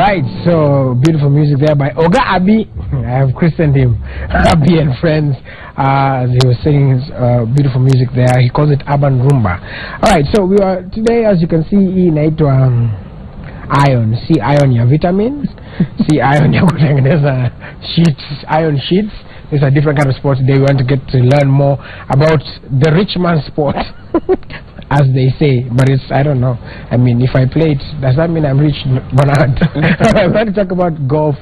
Alright, so beautiful music there by Oga Abi. I have christened him Abi and Friends as he was singing his beautiful music there. He calls it Urban Rumba. Alright, so we are today, as you can see, inaitwa iron. See iron ya vitamins. See iron ya kutengeneza sheets, iron sheets. It's a different kind of sport today. We want to get to learn more about the rich man's sport. As they say, but it's, I don't know. I mean, if I play it, does that mean I'm rich? But I'm going to talk about golf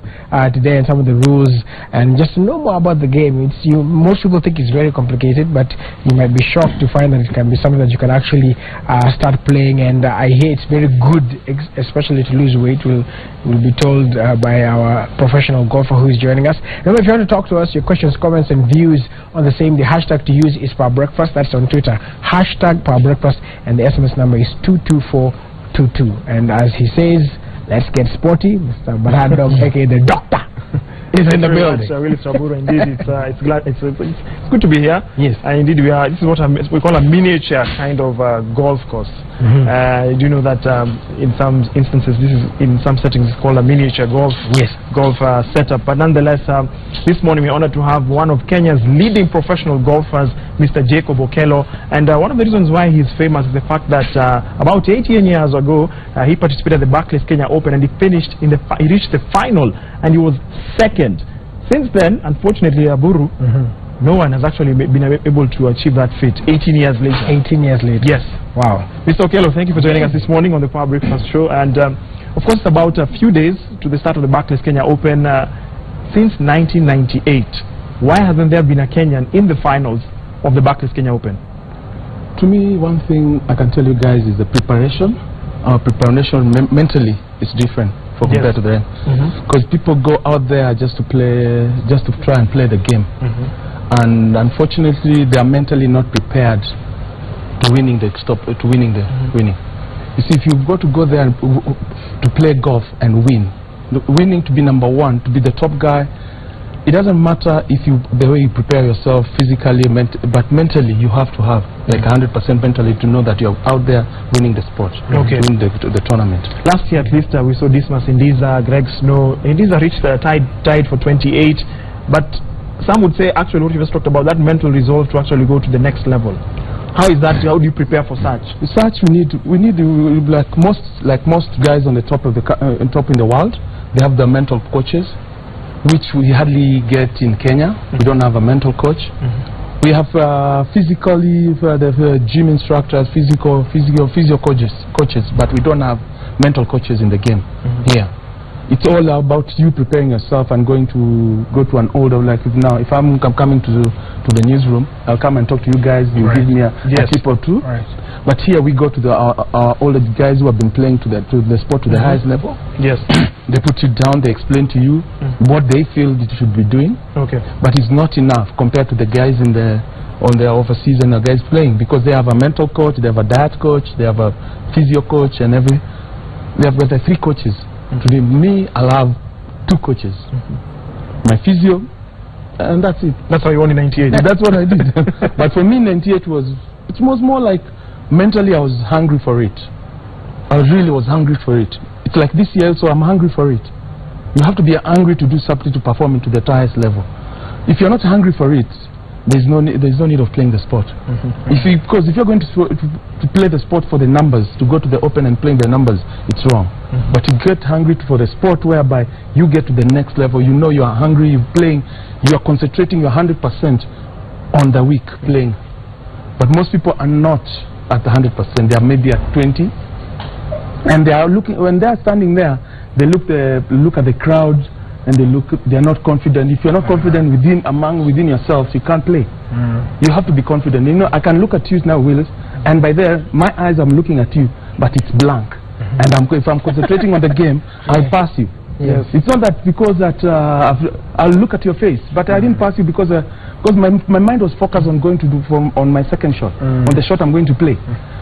today and some of the rules and just to know more about the game. Most people think it's very complicated, but you might be shocked to find that it can be something that you can actually start playing. And I hear it's very good, especially to lose weight. We'll be told by our professional golfer who is joining us. Remember, if you want to talk to us, your questions, comments, and views on the same, the hashtag to use is Power Breakfast. That's on Twitter. Hashtag Power Breakfast. And the SMS number is 22422. And as he says, let's get sporty. Mr. Barad Dog, aka the doctor, is in the building. Willis Raburu, indeed, it's good to be here. Yes. And indeed, this is what we call a miniature kind of golf course. You do know that in some instances, in some settings, it's called a miniature golf. Yes. Golf setup. But nonetheless, this morning we're honored to have one of Kenya's leading professional golfers, Mr. Jacob Okello. And one of the reasons why he's famous is the fact that about 18 years ago, he participated at the Barclays Kenya Open and he finished he reached the final and he was second. Since then, unfortunately, Aburu, no one has actually been able to achieve that feat 18 years later. 18 years later. Yes. Wow. Mr. Okello, thank you for joining us this morning on the Power Breakfast Show. And of course, it's about a few days to the start of the Barclays Kenya Open. Since 1998, why hasn't there been a Kenyan in the finals of the Barclays Kenya Open? To me, one thing I can tell you guys is the preparation. Our preparation mentally is different compared to the end. Because people go out there just to play, just to try and play the game. And unfortunately, they are mentally not prepared to winning the winning. You see, if you've got to go there and to play golf and winning to be number one, to be the top guy, it doesn't matter if the way you prepare yourself physically, but mentally you have to have like 100% mentally to know that you're out there winning the sport, winning the tournament. Last year at least we saw Dismas Indiza, Greg Snow. Indiza reached tied for 28, but some would say actually what you just talked about, that mental resolve to actually go to the next level. How is that? How do you prepare for such? Such we need like most guys on the top of the top in the world, they have the mental coaches, which we hardly get in Kenya. We don't have a mental coach. We have physically the gym instructors, physio coaches, but we don't have mental coaches in the game here. It's all about you preparing yourself and going to go to an older, like now if I'm coming to the newsroom, I'll come and talk to you guys, you give me a tip or two. But here we go to our older guys who have been playing to the sport to the highest level. Yes. They put you down, they explain to you what they feel that you should be doing. But it's not enough compared to the guys on the overseas and the guys playing, because they have a mental coach, they have a diet coach, they have a physio coach, and they have got 3 coaches. Today, me, I'll have 2 coaches. My physio, and that's it. That's how you won in 98. Yeah, that's what I did. But for me, 98 it was more like mentally I was hungry for it. I really was hungry for it. It's like this year, so I'm hungry for it. You have to be hungry to do something to perform into the highest level. If you're not hungry for it, there's no need of playing the sport. Because if you're going to play the sport for the numbers, to go to the Open and playing the numbers, it's wrong. But you get hungry for the sport whereby you get to the next level. You know you are hungry, you're playing, you are concentrating your 100% on the week playing. But most people are not at the 100%. They are maybe at 20, and they are looking. When they are standing there, they look at the crowd. And they are not confident. If you're not confident within yourself, you can't play. You have to be confident. You know, I can look at you now, Willis, and by there, my eyes, I'm looking at you, but it's blank. And if I'm concentrating on the game, I'll pass you. It's not that because that I'll look at your face, but I didn't pass you because my mind was focused on going to do on my second shot, on the shot I'm going to play.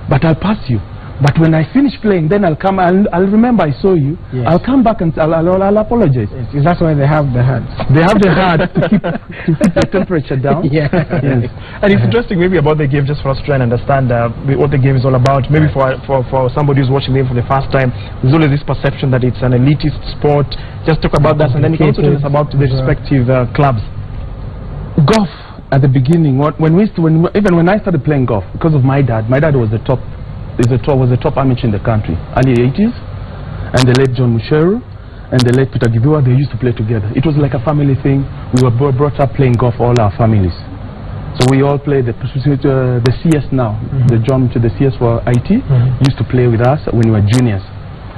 But I'll pass you. But when I finish playing, then I'll come and I'll remember I saw you. Yes. I'll come back and I'll apologize. Yes. That's why they have the heart. They have the heart to keep the temperature down. Yeah. Yes. And it's interesting maybe about the game, just for us to try and understand what the game is all about. Maybe for somebody who's watching the game for the first time, there's always this perception that it's an elitist sport. Just talk about that, and then you can also tell us about the respective clubs. Golf at the beginning, even when I started playing golf, because of my dad was the top amateur in the country, early 80s, and the late John Musheru and the late Peter Gibua, they used to play together. It was like a family thing. We were brought up playing golf, all our families. So we all played the CS now, the John to the CS for IT, used to play with us when we were juniors.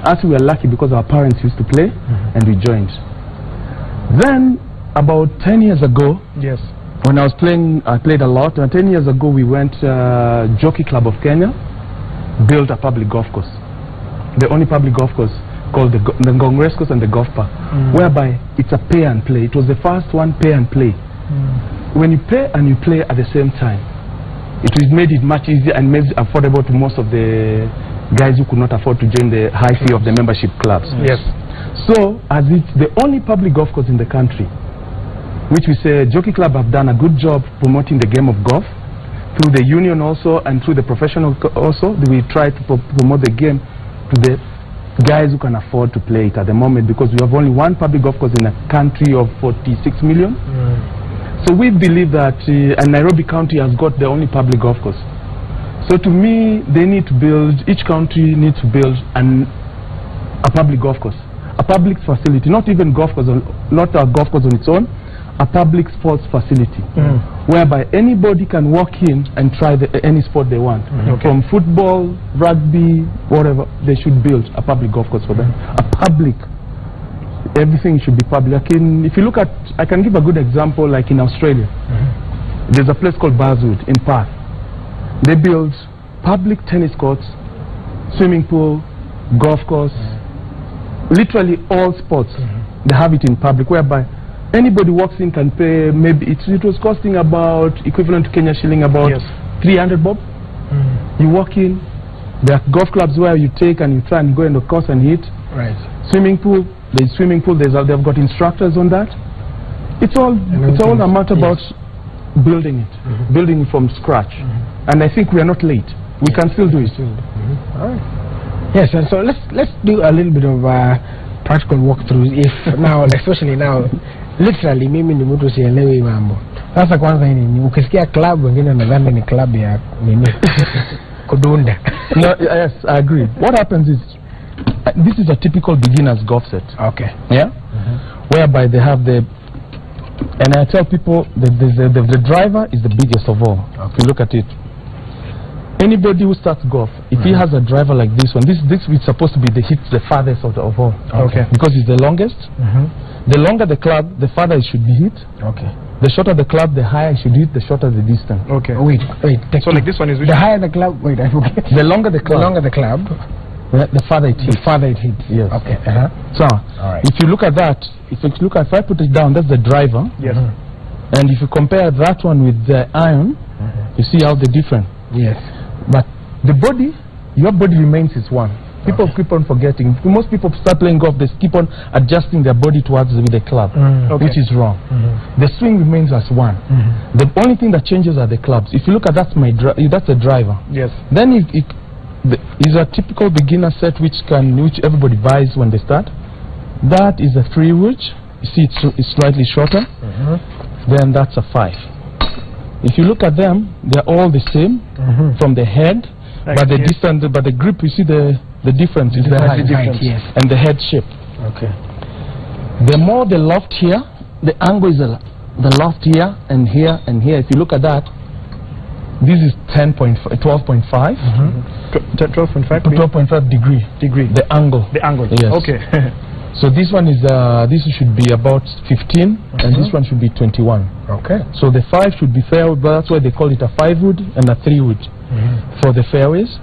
Us, we were lucky because our parents used to play, and we joined. Then, about 10 years ago, yes, when I was playing, I played a lot, and 10 years ago we went Jockey Club of Kenya, built a public golf course. The only public golf course called the Congress Course and the Golf Park, whereby it's a pay and play. It was the first one pay and play. When you pay and you play at the same time, it made it much easier and made it affordable to most of the guys who could not afford to join the high fee of the membership clubs. Yes. So, as it's the only public golf course in the country, which we say Jockey Club have done a good job promoting the game of golf, through the union also and through the professional also, we try to promote the game to the guys who can afford to play it at the moment, because we have only one public golf course in a country of 46 million. So we believe that and Nairobi County has got the only public golf course. So to me, they need to build, each country needs to build a public golf course, a public facility, not even golf course, not a golf course on its own, a public sports facility, whereby anybody can walk in and try any sport they want. From football, rugby, whatever, they should build a public golf course for them. A public, everything should be public. If you look at, I can give a good example, like in Australia, there's a place called Buzzwood in Perth. They build public tennis courts, swimming pool, golf course, literally all sports. They have it in public, whereby anybody walks in can pay. Maybe it was costing about equivalent to Kenya shilling about 300 bob. You walk in, there are golf clubs where you take and you try and go in the course and hit. Right. Swimming pool, there's swimming pool. They've got instructors on that. It's all a matter about building it, building it from scratch. And I think we are not late. We can still do it. All right. Yes, and so let's do a little bit of practical walkthroughs. If now, especially now, literally mimi ni mtu sielewi mambo. Sasa kwanza ni ukisikia club wengine nadhani ni club ya nini kudunda. No, yes, I agree. What happens is this is a typical beginner's golf set. Okay. Yeah. Whereby they have and I tell people that the driver is the biggest of all. If you look at it, anybody who starts golf, if he has a driver like this one, this is supposed to be the farthest of all. Okay. Because it's the longest. The longer the club, the farther it should be hit. Okay. The shorter the club, the higher it should hit, the shorter the distance. Okay. Wait. So like this one is the higher the club. Wait, I forget. The longer the club. The longer the club. The farther it hits. The farther it hits. Yes. Okay. So, all right. if you look at that, if I put it down, that's the driver. Yes. And if you compare that one with the iron, you see how they're different. Yes. But the body, your body remains as one. People keep on forgetting. Most people start playing golf, they keep on adjusting their body towards the club, which is wrong. The swing remains as one. The only thing that changes are the clubs. If you look at that's the driver. Yes. Then is a typical beginner set which everybody buys when they start. That is a 3-wood. You see it's slightly shorter. Then that's a 5. If you look at them, they're all the same from the head, but the distance, but the grip, you see the difference is the height and the head shape. Okay. The more the loft here, the angle is the loft here and here and here. If you look at that, this is 12.5. 12.5 degree. The angle. The angle. Yes. Okay. So this one is this should be about 15, and this one should be 21. Okay. So the 5 should be fairway, but that's why they call it a 5-wood and a 3-wood for the fairways.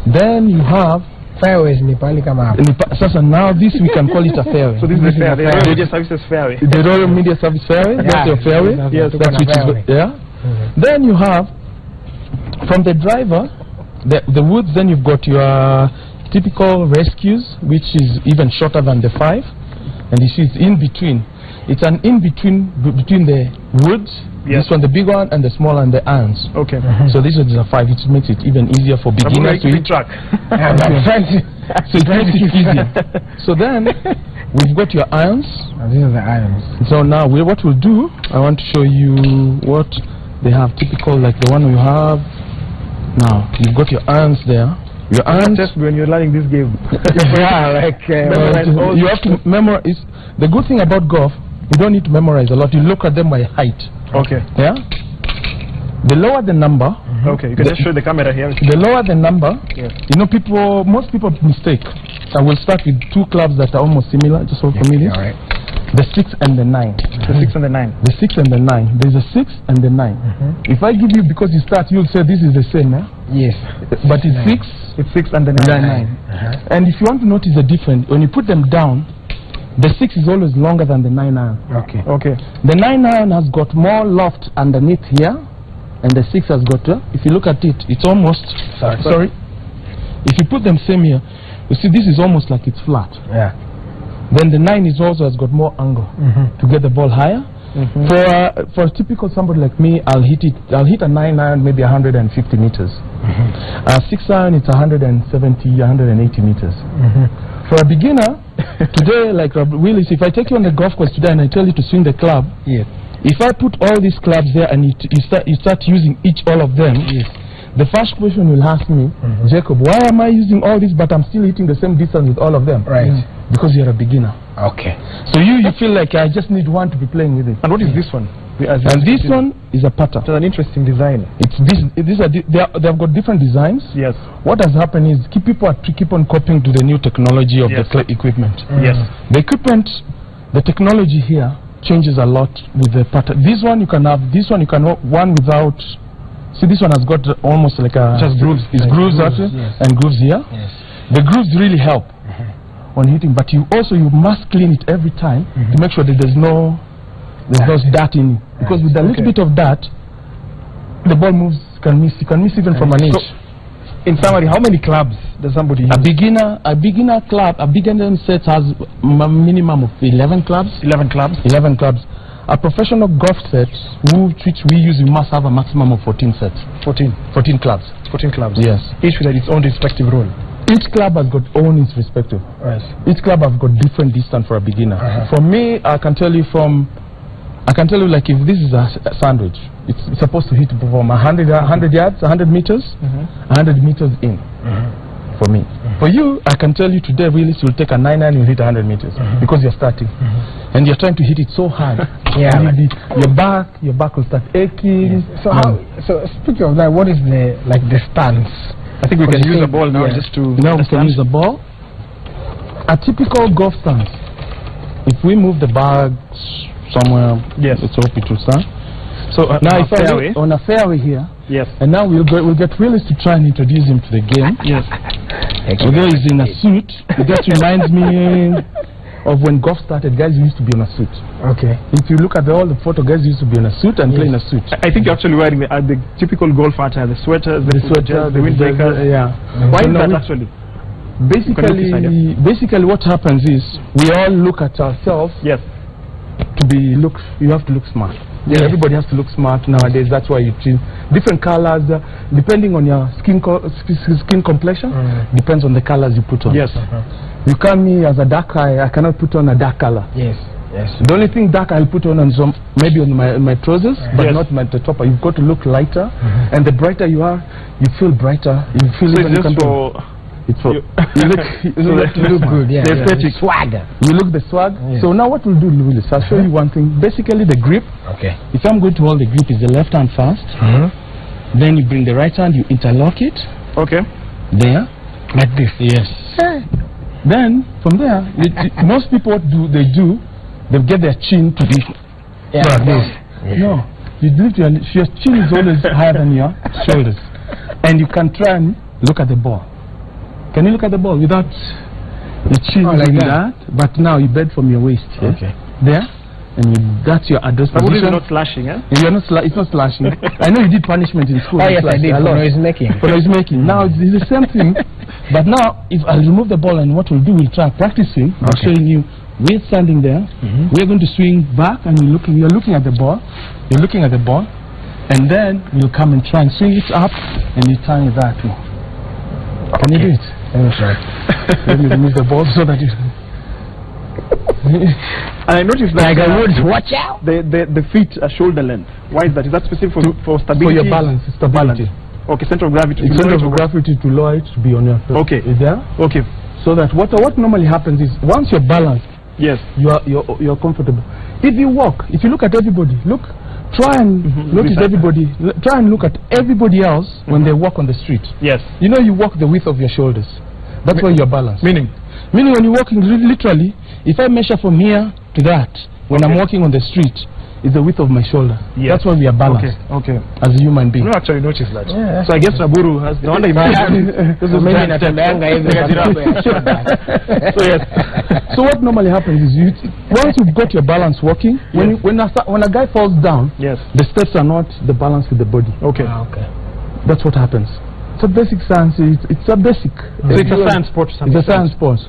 Then you have fairways ni pali kama hapo. Sasa now this we can call it a fairway. So this is the fairway. The Royal Media Services fairway. The Royal Media Service fairway. That's your fairway. Yes, that's which is Then you have from the driver the woods, then you've got your typical rescues, which is even shorter than the 5, and this is in between. It's an in between between the woods. Yes. This one, the big one, and the small and the irons. Okay. So this one is a 5, which makes it even easier for beginners to hit. track. So it makes it easier. So then we've got your irons. These are the irons. So now what we'll do, I want to show you what they have typical, like the one we have now. You've got your irons there. Your irons. Just when you're learning this game. Yeah, like you have to memorize. The good thing about golf, you don't need to memorize a lot. You look at them by height. Okay. Yeah. The lower the number. Okay. You can just show the camera here. The lower the number. Yes. You know, most people mistake. I will start with 2 clubs that are almost similar, just so familiar. All right. The 6 and the 9. The 6 and the 9. The 6 and the 9. There's a 6 and the 9. If I give you, because you start, you'll say this is the same, eh? Yes. But it's 6. It's 6 and the 9. 9. And if you want to notice the difference, when you put them down, the 6 is always longer than the 9 iron. Okay. Okay. The 9 iron has got more loft underneath here, and the 6 has got, if you look at it, it's almost, sorry. If you put them same here, you see this is almost like it's flat. Yeah. Then the 9 is also has got more angle to get the ball higher. For a typical somebody like me, I'll hit a 9 iron maybe 150 meters. 6 iron it's 170, 180 meters. For a beginner, today, like Willis, if I take you on the golf course today and I tell you to swing the club, Yes. if I put all these clubs there and you start using all of them, Yes. the first question will ask me, Jacob, why am I using all this but I'm still hitting the same distance with all of them? Right. Because you're a beginner. Okay. So you feel like I just need one to be playing with it. And what is this one? And this one is a putter. It's an interesting design. It's they've got different designs. Yes. What has happened is people keep on copying to the new technology of Yes. the equipment. Yes. The equipment, the technology here changes a lot with the putter. This one you can have. This one you can have one without. See, this one has got almost like a Just grooves. It's Like grooves grooves, actually, yes. and grooves here. Yes. The grooves really help on hitting, but you must clean it every time to make sure that there's no dirt in it. Because with a little bit of dirt, the ball moves. You can miss even from an inch. So, in summary, how many clubs does somebody use? A beginner set has a minimum of 11 clubs. 11 clubs. 11 clubs. A professional golf set, which we use, we must have a maximum of 14 sets. 14 clubs. 14 clubs. Yes. Each with its own respective role. Each club has got its respective. Right. Each club has got different distance for a beginner. For me, I can tell you like if this is a sandwich, it's supposed to hit from 100 yards, 100 meters, 100 meters in. For me. For you, I can tell you today, really, you'll take a 9 iron, you'll hit 100 meters because you're starting, and you're trying to hit it so hard. Yeah. Your back will start aching. Yes. So speaking of that, what is the stance? I think we can use the ball now just to. Now we can use the ball. A typical golf stance. If we move the bag somewhere, yes, let's hope it will stand. So now if on a fairway here, yes, and now we'll get Willis to try and introduce him to the game. Yes. Although he's in a suit, it just reminds me of when golf started. Guys used to be in a suit. Okay. If you look at all the photo, guys used to be in a suit and play in a suit. I think you're actually wearing the typical golf attire, the sweaters, the windbreakers. Yeah. Why is that actually? Basically, what happens is we all look at ourselves. Yes. You have to look smart. Yeah, everybody has to look smart nowadays. That's why you choose different colors, depending on your skin complexion. Depends on the colors you put on. Yes. You call me as a dark eye, I cannot put on a dark color. Yes. Yes. The only thing dark I'll put on is maybe on my trousers, but not the topper. You've got to look lighter, and the brighter you are, you feel brighter. You feel so even it's just for. It's for you look good. Yeah. The aesthetic swagger. You look the swag. Yes. So now what we'll do, Willis, I'll show you one thing. Basically, the grip. Okay. If I'm going to hold the grip, is the left hand first. Then you bring the right hand, you interlock it. Okay. There. Like this. Yes. Then from there, most people they get their chin to be like this. No, you do your chin is always higher than your shoulders, and you can try and look at the ball. Can you look at the ball without the chin like that? But now you bend from your waist. Okay. There. and that's your address Saburu is position. not slashing, eh? And you're not it's not slashing. I know you did punishment in school. Oh yes, I did. A For lot. noise making. For noise making. Now it's the same thing, but now if I remove the ball, and what we'll do, we'll try practicing. I'm showing you. We're standing there. We're going to swing back, and you're looking at the ball. You're looking at the ball, and then you'll come and try and swing it up, and you turn it that way. Can you do it? Let me try. Let me remove the ball so that you. And I noticed that Tiger Woods, watch out! the feet are shoulder length. Why is that? Is that specific for stability? For your balance, stability. Okay, center of gravity. It's center of gravity to lower it to be on your feet. Okay. Is there? Okay. So that what normally happens is once you're balanced, Yes. you're comfortable. If you walk, if you look at everybody, try and notice everybody. Try and look at everybody else when they walk on the street. Yes. You know, you walk the width of your shoulders. That's why you're balanced. Meaning when you're walking, literally, if I measure from here to that, when I'm walking on the street, it's the width of my shoulder. Yes. That's why we are balanced. Okay. As a human being. I don't actually notice that. Yeah. So I guess Saburu has. No wonder he So yes. So what normally happens is once you've got your balance working, when a guy falls down, yes, the steps are not the balance with the body. Okay. Okay. That's what happens. It's a basic science. It's a basic. So it's a science sport. It's a science sport.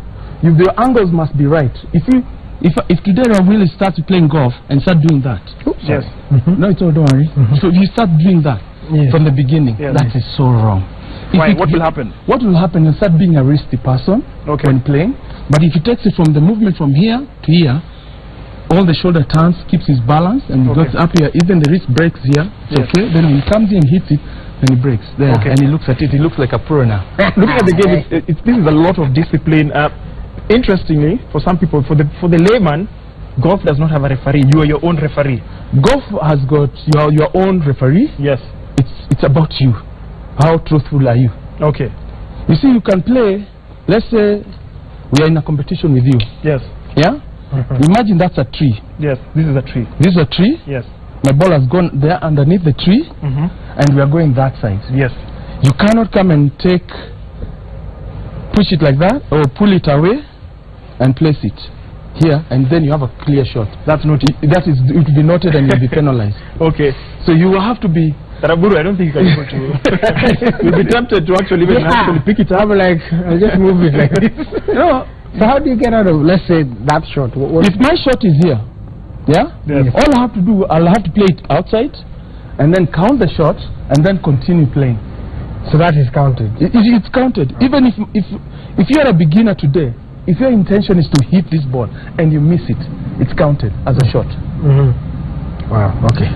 If the angles must be right. If today I really start playing golf and start doing that. Yes. No, it's all, don't worry. So if you start doing that from the beginning, that is so wrong. Why? What will happen? What will happen is start being a risky person when playing. But if he takes it from the movement from here to here, all the shoulder turns, keeps his balance, and he goes up here. Even the wrist breaks here. Okay. Then when he comes in and hits it, then he breaks there. And he looks at it. He looks like a pro now. Looking at the game, this is a lot of discipline. Interestingly, for some people, for the layman, golf does not have a referee. You are your own referee. Golf has got your own referee. Yes. It's about you. How truthful are you? Okay. You see, you can play. Let's say we are in a competition with you. Yes. Yeah. Imagine that's a tree. Yes. This is a tree. This is a tree. Yes. My ball has gone there underneath the tree, and we are going that side. Yes. You cannot come and push it like that, or pull it away, and place it here, and then you have a clear shot. That's not. It will be noted, and you'll be penalized. Okay. So you will have to be. Taraburu, I don't think you can be able to. You'll be tempted to actually pick it up. I'll just move it like this. No. So how do you get out of, let's say, that shot? If my shot is here, all I have to do, I'll have to play it outside, and then count the shot, and then continue playing. So that is counted. It's counted. Even if you're a beginner today, if your intention is to hit this ball and you miss it, it's counted as a shot. Wow. Okay.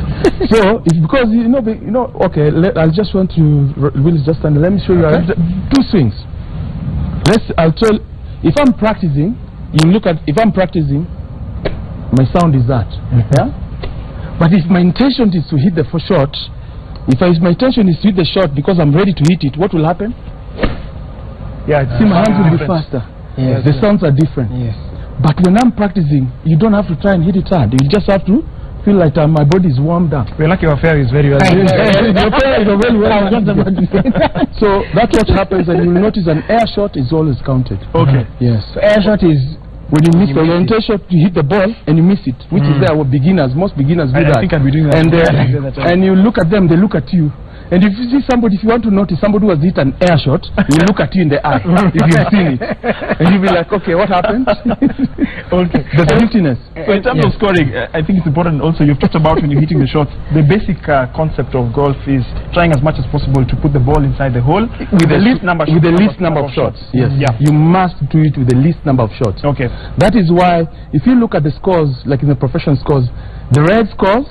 So it's because okay. I just want to Will just stand. Let me show you two swings. I'll tell. If I'm practicing, you look at. If I'm practicing, my sound is that. Yeah. But if my intention is to hit the shot, my intention is to hit the shot because I'm ready to hit it, what will happen? Yeah. See, my hands will be faster. Yes. The sounds are different. Yes. But when I'm practicing, you don't have to try and hit it hard. You just have to feel like my body is warmed up. We're lucky our fair is very well. So that's what happens, and you'll notice an air shot is always counted. Okay. Yes. So air shot is when you miss your intention to hit the ball and you miss it, which is there with beginners. Most beginners do that. I think I'll be doing that. And you look at them, they look at you. And if you see somebody, if you want to notice somebody who has hit an air shot, you look at you in the eye if you've seen it. And you'll be like, okay, what happened? Okay. There's emptiness. So in terms of scoring, I think it's important also, you've talked about when you're hitting the shots, the basic concept of golf is trying as much as possible to put the ball inside the hole with the least number of shots. Yes. Yeah. You must do it with the least number of shots. Okay. That is why, if you look at the scores, like in the professional scores, the red scores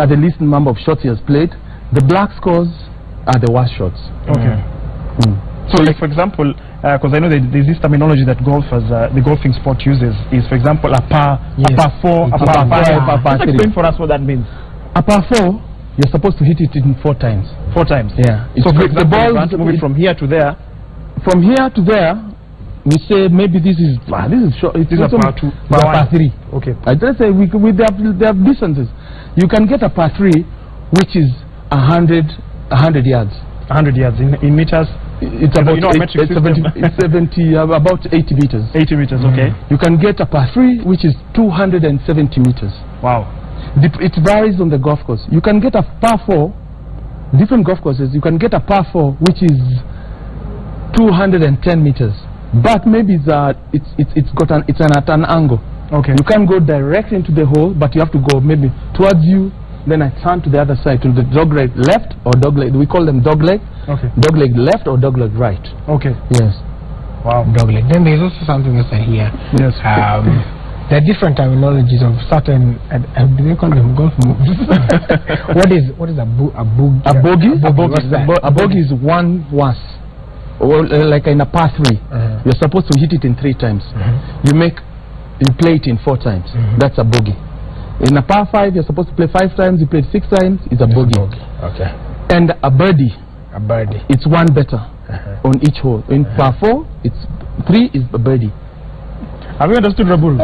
are the least number of shots he has played. The black scores are the worst shots. Okay. So, like for example, because I know there's this terminology that golfers, the golfing sport uses, is for example a par, a par 4, a par 5, a par 3. Explain for us what that means. A par 4, you're supposed to hit it in 4 times. 4 times. Yeah. So for example, the ball is moving from here to there. From here to there, we say maybe this is short. This is a par 2, par 3. Okay. Let's say they have distances. You can get a par 3, which is 100 yards. 100 yards in meters. It's about it's 70, about 80 meters. 80 meters, okay. You can get a par 3, which is 270 meters. Wow. It varies on the golf course. You can get a par 4, different golf courses. You can get a par 4, which is 210 meters. But maybe it's at an angle. Okay. You can't go direct into the hole, but you have to go maybe towards you. Then I turn to the other side, to the dog leg left or dog leg. We call them dog leg. Okay. Dog leg left or dog leg right. Okay. Yes. Wow. Dog leg. Then there's also something else I hear. Yes. There are different terminologies of certain. Do they call them golf moves? what is a bogey? A bogey? A bogey is one once. Or like in a par 3, you're supposed to hit it in 3 times. You play it in 4 times. That's a bogey. In a par 5, you're supposed to play 5 times. You play 6 times. It's a bogey. Okay. And a birdie. A birdie. It's one better on each hole. In par 4, it's 3 is a birdie. Have you understood, Rabul?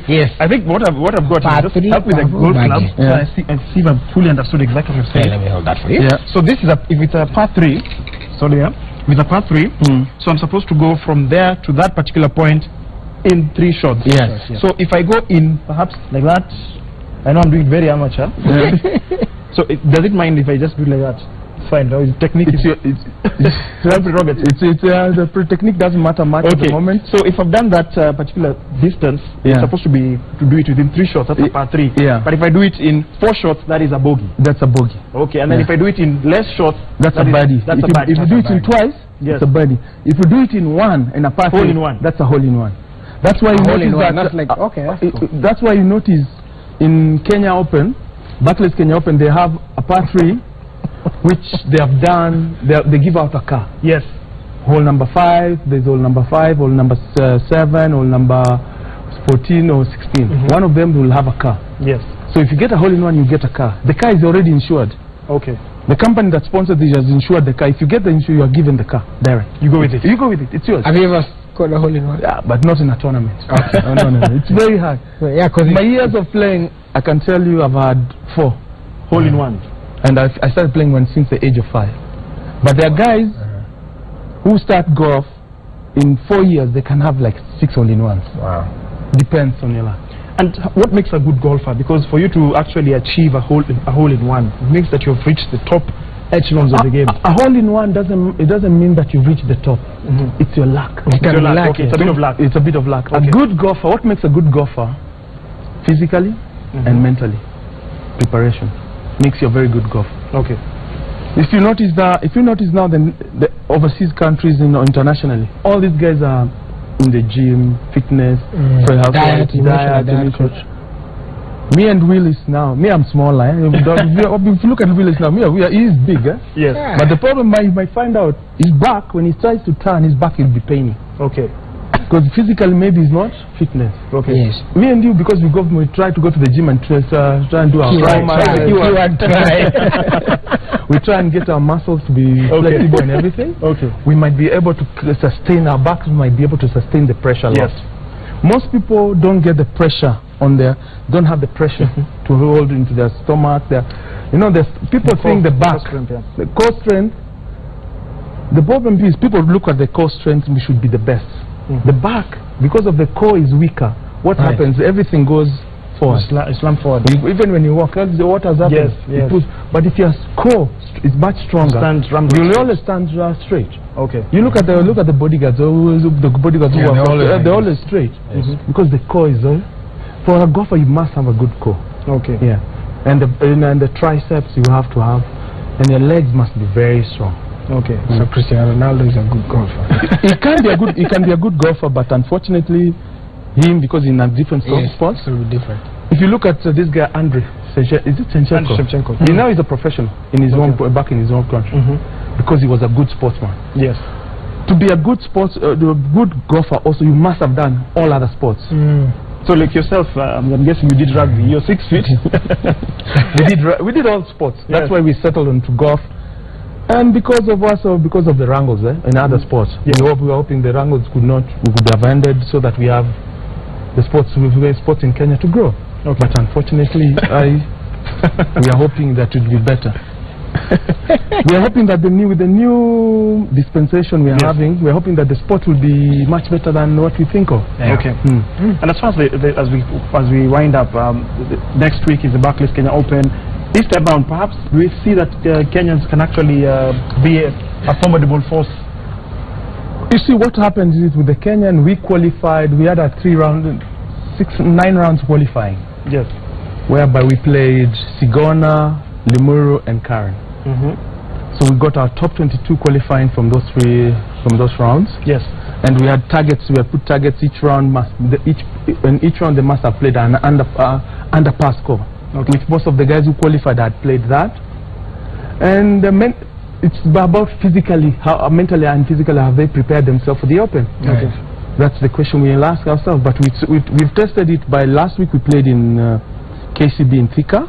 Yes. I think what I've got Par is just 3, help with the golf club. Yeah. So I see if I've fully understood exactly what you're saying. Let me hold that for you. Yeah. So this is if it's a par 3. Sorry, yeah. With a par 3, so I'm supposed to go from there to that particular point in 3 shots. Yes. So if I go in perhaps like that, I know I'm doing very amateur. Yeah. So does it mind if I just do like that? It's fine. No, technique is the technique doesn't matter much at the moment. So if I've done that particular distance, it's supposed to do it within 3 shots. That's a par 3. Yeah. But if I do it in 4 shots, that is a bogey. That's a bogey. Okay. And then if I do it in less shots, that's a birdie. If you do it in twice, yes, it's a birdie. If you do it in 1 and a par 3, that's a hole in one. That's why you notice that. That's like, okay, that's cool. That's why you notice in Kenya Open, Barclays Kenya Open, they have a par 3, which they have done. They give out a car. Yes. Hole number 5. There's hole number 5, hole number 7, hole number 14 or 16. One of them will have a car. Yes. So if you get a hole in one, you get a car. The car is already insured. Okay. The company that sponsored this has insured the car. If you get the insurance, you are given the car direct. You go with it. You go with it. It's yours. Have you ever scored a hole in one? Yeah, but not in a tournament. Okay. No. It's very hard. So, yeah, because my years of playing, I can tell you I've had 4 hole in ones. And I started playing since the age of 5. But there are guys who start golf in 4 years. They can have like 6 hole in ones. Wow. Depends on your luck. And what makes a good golfer? Because for you to actually achieve a hole in one, it means that you've reached the top echelons of the game. A hole in one doesn't mean that you've reached the top. It's your luck. It's your luck. Okay, it's a bit of luck. It's a bit of luck. Okay. A good golfer. What makes a good golfer? Physically and mentally. Preparation makes you a very good golfer. Okay. If you notice now, then the overseas countries, internationally, all these guys are in the gym, fitness, diet. Me and Willis now. Me, I'm smaller. If you look at Willis now, he is big. Yes. Yeah. But the problem you might find out, his back, when he tries to turn, his back will be paining. Okay. Because physically maybe it's not fitness. Okay. Yes. Me and you, because we try to go to the gym and try and do our we try and get our muscles to be flexible and everything. Okay. We might be able to sustain our backs. We might be able to sustain the pressure. Yes. Most people don't get the pressure on don't have the pressure to hold into their stomach. People think the back, the core strength. The problem is people look at the core strength. We should be the best. The back, because of the core is weaker. What happens? Everything goes forward. Slam forward. Even when you walk, what has happened? Yes. But if your core is much stronger, you'll always stand straight. Okay. You look at the bodyguards. They're always straight because the core is. For a golfer, you must have a good core. Okay. Yeah, and the triceps you have to have, and your legs must be very strong. Okay. So Cristiano Ronaldo is a good golfer. He can be a good golfer, but unfortunately, because in a different sports, it will be different. If you look at this guy Andrei, is it Shevchenko? He now is a professional in his own back in his own country because he was a good sportsman. Yes. To be a good good golfer, also you must have done all other sports. So like yourself, I'm guessing you did rugby. You're 6 feet. we did all sports. That's Yes. why we settled into golf. And because of the wrangles in other sports, we were hoping the wrangles we could have ended so that we have the sports in Kenya to grow. Okay. But unfortunately, we are hoping that it will be better. We are hoping that with the new dispensation we are having, we are hoping that the sport will be much better than what we think of. Yeah. Okay. And as far as we wind up, next week is the Barclays Kenya Open. This time round, perhaps we see that Kenyans can actually be a formidable force. You see, what happens is with the Kenyan, we qualified. We had a 9 rounds qualifying. Yes. Whereby we played Sigona, Limuru, and Karen. So we got our top 22 qualifying from those rounds. Yes. And we had targets. We had put targets each round. In each round, they must have played an underpass score. Okay. Which most of the guys who qualified had played that. And it's about mentally and physically have they prepared themselves for the Open. Okay. That's the question we'll ask ourselves. But we've tested it by last week. We played in KCB in Thika.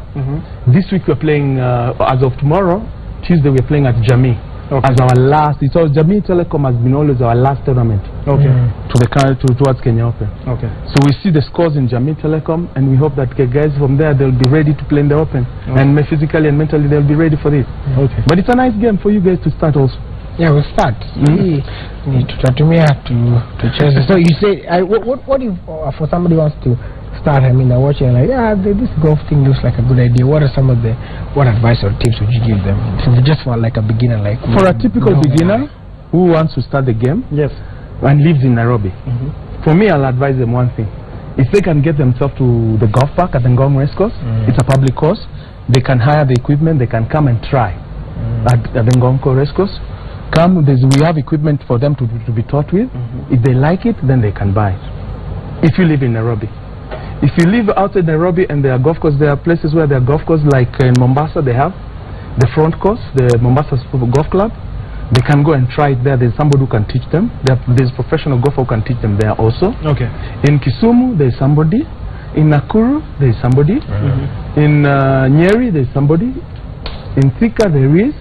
This week we're playing, as of tomorrow, Tuesday, we're playing at Jamii. As our last. It's all Jamii Telecom has been always our last tournament. Okay. Towards Kenya Open. Okay. So we see the scores in Jamii Telecom, and we hope that guys from there they'll be ready to play in the Open, and physically and mentally they'll be ready for this. Okay. But it's a nice game for you guys to start also. Yeah, we'll start. To Chelsea. So you say, what if for somebody who wants to start? I mean, they're watching like, this golf thing looks like a good idea. What are some of what advice or tips would you give them? Just for like a beginner, like for a typical beginner who wants to start the game, yes, and lives in Nairobi. For me, I'll advise them one thing: if they can get themselves to the golf park at the Ngong Racecourse, it's a public course. They can hire the equipment. They can come and try at the Ngong Racecourse. We have equipment for them to be taught with. If they like it, then they can buy it. If you live in Nairobi. If you live outside Nairobi and there are golf courses, there are places where there are golf courses, like in Mombasa they have the front course, the Mombasa Golf Club. They can go and try it there. There's somebody who can teach them. There's professional golfer who can teach them there also. Okay. In Kisumu there's somebody. In Nakuru there's somebody. In Nyeri there's somebody. In Thika there is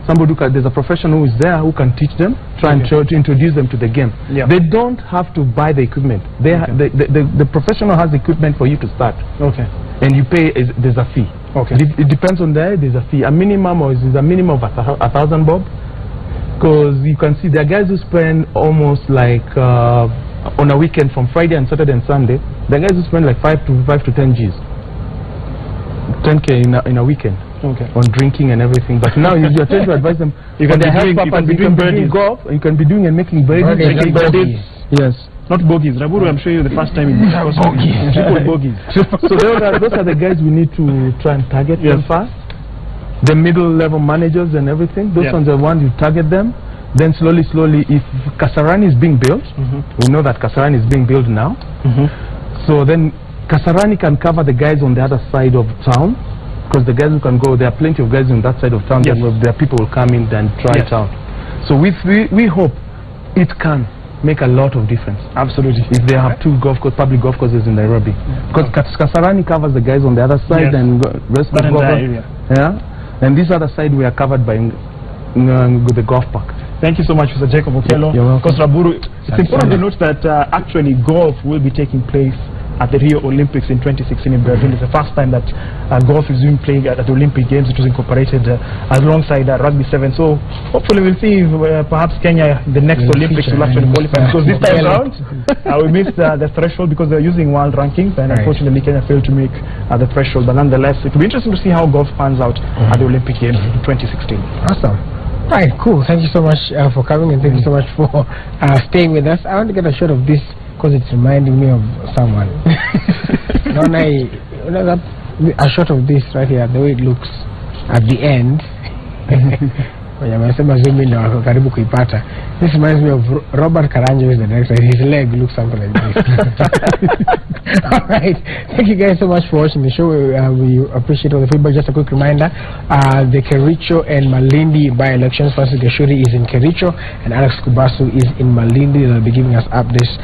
somebody there's a professional who is there who can teach them, try and introduce them to the game. They don't have to buy the equipment. The professional has equipment for you to start. Okay. And you pay, there's a fee. Okay. It depends on there's a fee. A minimum of 1,000 bob. Because you can see there are guys who spend almost like on a weekend from Friday and Saturday and Sunday, there are guys who spend like 5 to 10 G's. 10K in a weekend. Okay. On drinking and everything, but now you're trying to advise them. You can be doing golf, you can be doing and making birdies. Yes. Not bogeys. Raburu, I'm sure you the first time in bogeys. So those are the guys we need to try and target them first. The middle level managers and everything, those ones are the ones you target them. Then slowly, if Kasarani is being built, we know that Kasarani is being built now. So then Kasarani can cover the guys on the other side of town. Because the guys who can go, there are plenty of guys on that side of town. Yes. Their people will come in and try it out. So we hope it can make a lot of difference. Absolutely. If they have two public golf courses in Nairobi, because Kasarani covers the guys on the other side and rest of the area. Yeah, and this other side we are covered by the golf park. Thank you so much, Mr. Jacob Okello. You're welcome. Because Raburu, it's important to note that actually golf will be taking place at the Rio Olympics in 2016 in Brazil. It's the first time that golf is being played at the Olympic Games. It was incorporated alongside Rugby 7. So hopefully we'll see perhaps Kenya, the next Olympics, will actually qualify. Because this time around, we missed the threshold because they're using world rankings, and unfortunately Kenya failed to make the threshold. But nonetheless, it will be interesting to see how golf pans out at the Olympic Games in 2016. Awesome. Right, cool. Thank you so much for coming, and thank you so much for staying with us. I want to get a shot of this because it's reminding me of someone. A shot of this right here, the way it looks at the end. This reminds me of Robert Karanja, who is the director. His leg looks something like this. Alright, thank you guys so much for watching the show. We appreciate all the feedback. Just a quick reminder, the Kericho and Malindi by-elections. Francis Gashuri is in Kericho and Alex Kubasu is in Malindi. They'll be giving us updates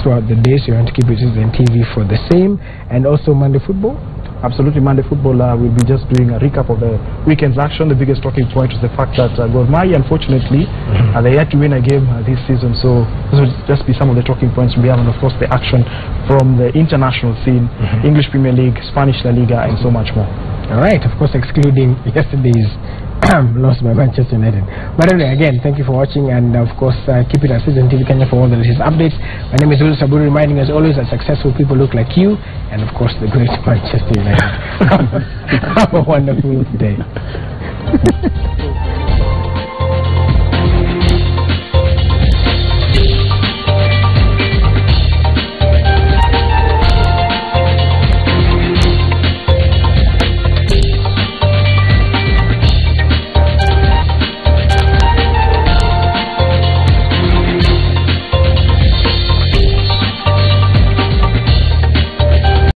throughout the day, so you want to keep it on TV for the same. And also Monday Football. Absolutely, Monday Football will be just doing a recap of the weekend's action. The biggest talking point is the fact that Gor Mahia, unfortunately, they had to win a game this season. So this will just be some of the talking points we have, and of course the action from the international scene, English Premier League, Spanish La Liga, and so much more. All right, of course, excluding yesterday's lost by Manchester United. But anyway, again, thank you for watching, and of course, keep it at Citizen TV Kenya for all the latest updates. My name is Will Saburi, reminding us always that successful people look like you, and of course, the great Manchester United. Have a wonderful day.